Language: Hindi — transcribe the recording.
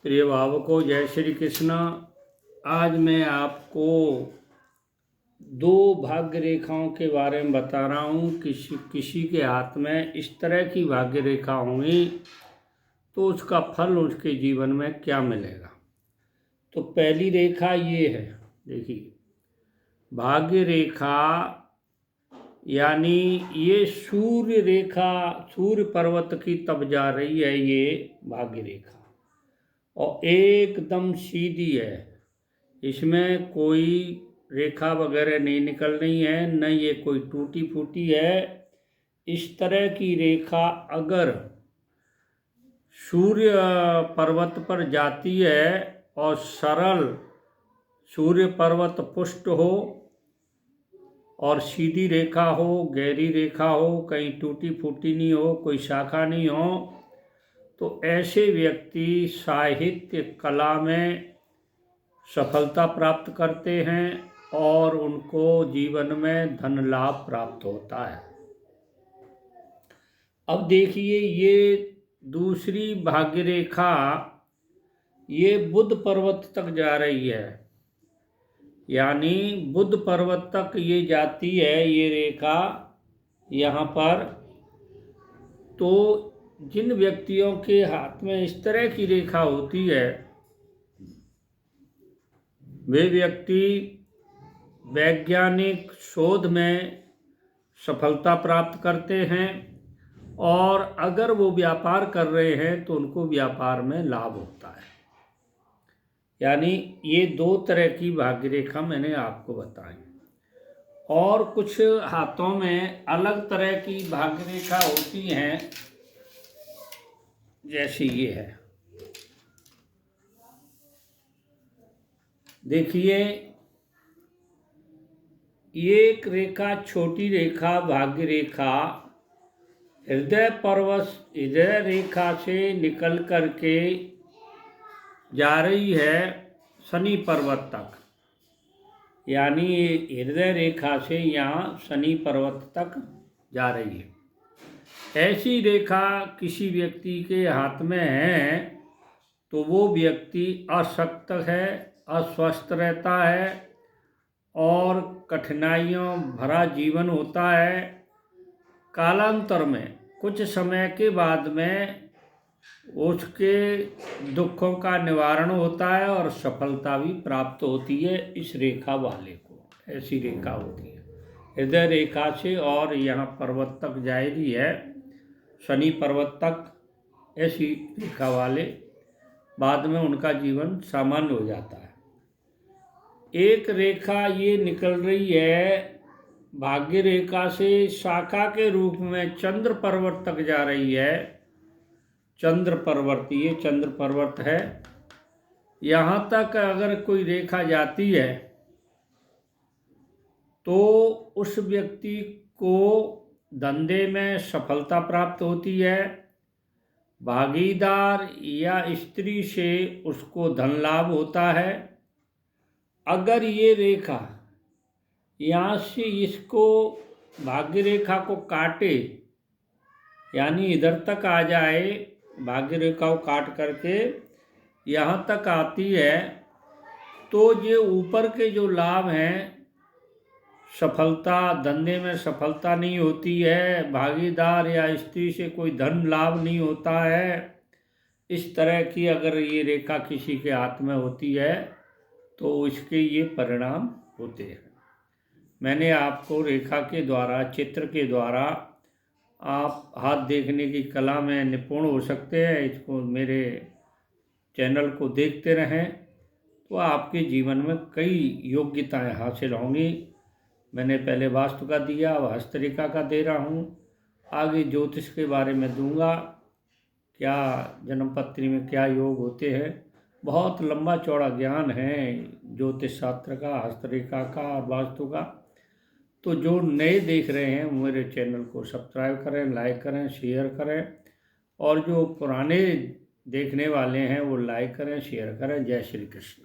प्रिय भावकों, जय श्री कृष्ण। आज मैं आपको दो भाग्य रेखाओं के बारे में बता रहा हूँ। किसी के हाथ में इस तरह की भाग्य रेखा होंगी तो उसका फल उसके जीवन में क्या मिलेगा। तो पहली रेखा ये है, देखिए, भाग्य रेखा यानी ये सूर्य रेखा, सूर्य पर्वत की तब जा रही है ये भाग्य रेखा, और एकदम सीधी है। इसमें कोई रेखा वगैरह नहीं निकल रही है, न ये कोई टूटी फूटी है। इस तरह की रेखा अगर सूर्य पर्वत पर जाती है और सरल सूर्य पर्वत पुष्ट हो और सीधी रेखा हो, गहरी रेखा हो, कहीं टूटी फूटी नहीं हो, कोई शाखा नहीं हो, तो ऐसे व्यक्ति साहित्य कला में सफलता प्राप्त करते हैं और उनको जीवन में धन लाभ प्राप्त होता है। अब देखिए, ये दूसरी भाग्य रेखा ये बुध पर्वत तक जा रही है, यानी बुध पर्वत तक ये जाती है ये रेखा यहाँ पर। तो जिन व्यक्तियों के हाथ में इस तरह की रेखा होती है वे व्यक्ति वैज्ञानिक शोध में सफलता प्राप्त करते हैं, और अगर वो व्यापार कर रहे हैं तो उनको व्यापार में लाभ होता है। यानी ये दो तरह की भाग्य रेखा मैंने आपको बताई। और कुछ हाथों में अलग तरह की भाग्य रेखा होती हैं, जैसी ये है। देखिए, एक रेखा, छोटी रेखा, भाग्य रेखा हृदय रेखा से निकल करके जा रही है शनि पर्वत तक, यानी हृदय रेखा से यहाँ शनि पर्वत तक जा रही है। ऐसी रेखा किसी व्यक्ति के हाथ में है तो वो व्यक्ति अशक्त है, अस्वस्थ रहता है और कठिनाइयों भरा जीवन होता है। कालांतर में कुछ समय के बाद में उसके दुखों का निवारण होता है और सफलता भी प्राप्त होती है। इस रेखा वाले को ऐसी रेखा होती है हृदय रेखा से, और यहाँ पर्वत तक जा रही है शनि पर्वत तक। ऐसी रेखा वाले बाद में उनका जीवन सामान्य हो जाता है। एक रेखा ये निकल रही है भाग्य रेखा से शाखा के रूप में चंद्र पर्वत तक जा रही है। चंद्र पर्वत, ये चंद्र पर्वत है, यहाँ तक अगर कोई रेखा जाती है तो उस व्यक्ति को धंधे में सफलता प्राप्त होती है। भागीदार या स्त्री से उसको धन लाभ होता है। अगर ये रेखा यहाँ से इसको भाग्य रेखा को काटे, यानी इधर तक आ जाए, भाग्य रेखा को काट करके यहाँ तक आती है, तो ये ऊपर के जो लाभ हैं, सफलता, धंधे में सफलता नहीं होती है, भागीदार या स्त्री से कोई धन लाभ नहीं होता है, इस तरह की अगर ये रेखा किसी के हाथ में होती है तो इसके ये परिणाम होते हैं। मैंने आपको रेखा के द्वारा, चित्र के द्वारा, आप हाथ देखने की कला में निपुण हो सकते हैं। इसको मेरे चैनल को देखते रहें तो आपके जीवन में कई योग्यताएं हासिल होंगी। मैंने पहले वास्तु का दिया, अब हस्तरेखा का दे रहा हूँ, आगे ज्योतिष के बारे में दूंगा, क्या जन्मपत्री में क्या योग होते हैं। बहुत लंबा चौड़ा ज्ञान है ज्योतिष शास्त्र का, हस्तरेखा का और वास्तु का। तो जो नए देख रहे हैं मेरे चैनल को सब्सक्राइब करें, लाइक करें, शेयर करें, और जो पुराने देखने वाले हैं वो लाइक करें, शेयर करें। जय श्री कृष्ण।